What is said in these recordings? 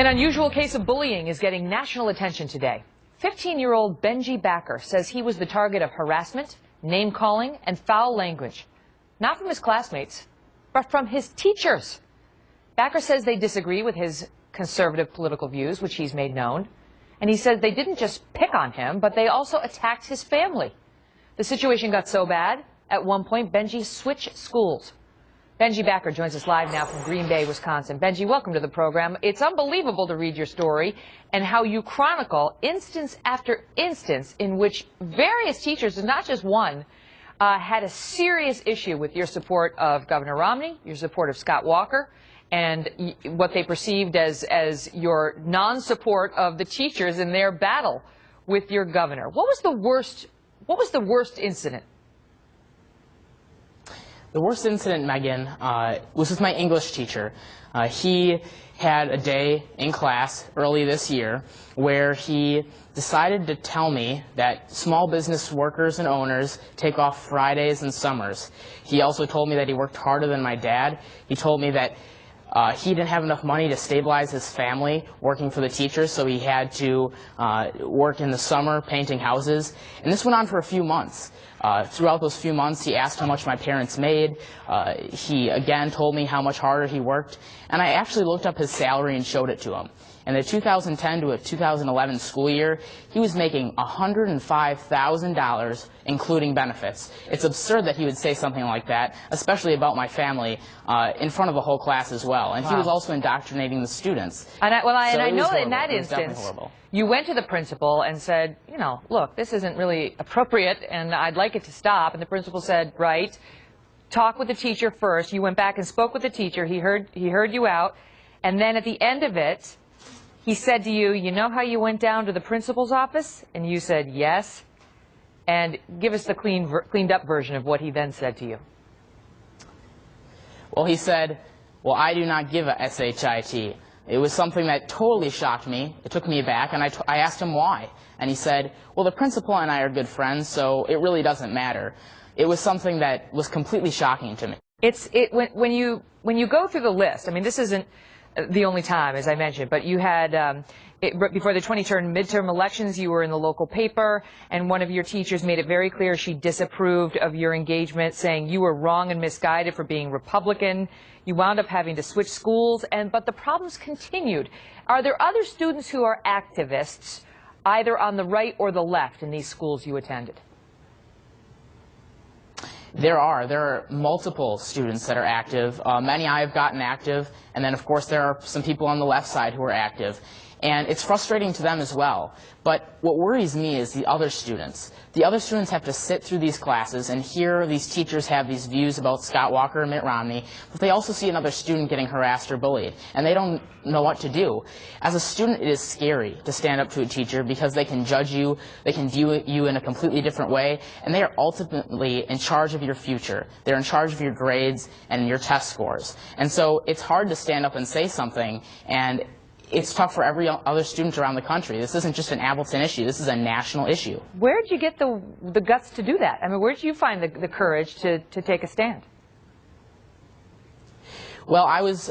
An unusual case of bullying is getting national attention today. 15-year-old Benji Backer says he was the target of harassment, name-calling, and foul language. Not from his classmates, but from his teachers. Backer says they disagree with his conservative political views, which he's made known. And he says they didn't just pick on him, but they also attacked his family. The situation got so bad, at one point, Benji switched schools. Benji Backer joins us live now from Green Bay, Wisconsin. Benji, welcome to the program. It's unbelievable to read your story and how you chronicle instance after instance in which various teachers, and not just one, had a serious issue with your support of Governor Romney, your support of Scott Walker, and what they perceived as your non-support of the teachers in their battle with your governor. What was the worst incident? The worst incident, Megan, was with my English teacher. He had a day in class early this year where he decided to tell me that small business workers and owners take off Fridays and summers. He also told me that he worked harder than my dad. He told me that he didn't have enough money to stabilize his family working for the teachers, so he had to work in the summer painting houses. And this went on for a few months. Throughout those few months, he asked how much my parents made. He again told me how much harder he worked. And I actually looked up his salary and showed it to him. In the 2010 to 2011 school year, he was making $105,000, including benefits. It's absurd that he would say something like that, especially about my family, in front of the whole class as well. And He was also indoctrinating the students. And I know that in that instance, you went to the principal and said, you know, look, this isn't really appropriate, and I'd like it to stop. And the principal said, right, talk with the teacher first. You went back and spoke with the teacher. He heard you out. And then at the end of it, he said to you, you know how you went down to the principal's office? And you said, yes. And give us the cleaned up version of what he then said to you. Well, he said, well, I do not give a SHIT. It was something that totally shocked me. It took me aback, and I asked him why. And he said, well, the principal and I are good friends, so it really doesn't matter. It was something that was completely shocking to me. When you go through the list, I mean, this isn't the only time, as I mentioned, but you had, before the 2010 midterm elections, you were in the local paper, and one of your teachers made it very clear she disapproved of your engagement, saying you were wrong and misguided for being Republican. You wound up having to switch schools, but the problems continued. Are there other students who are activists, either on the right or the left, in these schools you attended? There are multiple students that are active. Many I have gotten active, and then of course there are some people on the left side who are active. And it's frustrating to them as well. But what worries me is the other students. The other students have to sit through these classes and hear these teachers have these views about Scott Walker and Mitt Romney, but they also see another student getting harassed or bullied, and they don't know what to do. As a student, it is scary to stand up to a teacher because they can judge you, they can view you in a completely different way, and they are ultimately in charge of your future. They're in charge of your grades and your test scores. And so it's hard to stand up and say something, and it's tough for every other student around the country. This isn't just an Appleton issue. This is a national issue. Where did you get the guts to do that? I mean, where did you find the courage to take a stand? Well, I was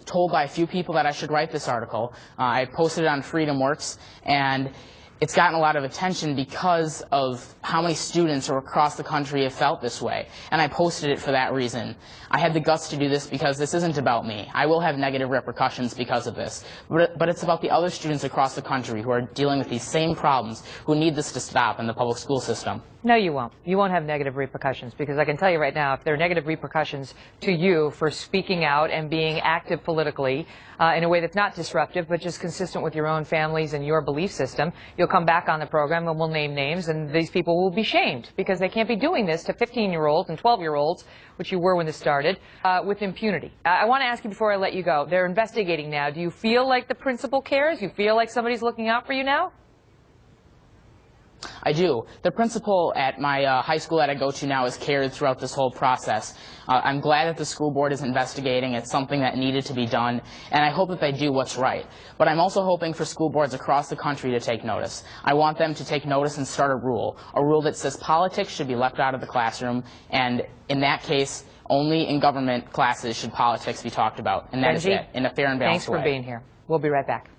told by a few people that I should write this article. I posted it on FreedomWorks, and it's gotten a lot of attention because of how many students across the country have felt this way. And I posted it for that reason. I had the guts to do this because this isn't about me. I will have negative repercussions because of this. But it's about the other students across the country who are dealing with these same problems, who need this to stop in the public school system. No, you won't. You won't have negative repercussions, because I can tell you right now, if there are negative repercussions to you for speaking out and being active politically in a way that's not disruptive, but just consistent with your own families and your belief system, you'll come back on the program and we'll name names, and these people will be shamed because they can't be doing this to 15-year-olds and 12-year-olds, which you were when this started, with impunity. I want to ask you before I let you go, they're investigating now. Do you feel like the principal cares? Do you feel like somebody's looking out for you now? I do. The principal at my high school that I go to now has cared throughout this whole process. I'm glad that the school board is investigating. It's something that needed to be done, and I hope that they do what's right. But I'm also hoping for school boards across the country to take notice. I want them to take notice and start a rule that says politics should be left out of the classroom, and in that case, only in government classes should politics be talked about, and that is it, in a fair and balanced way. Thanks for being here. We'll be right back.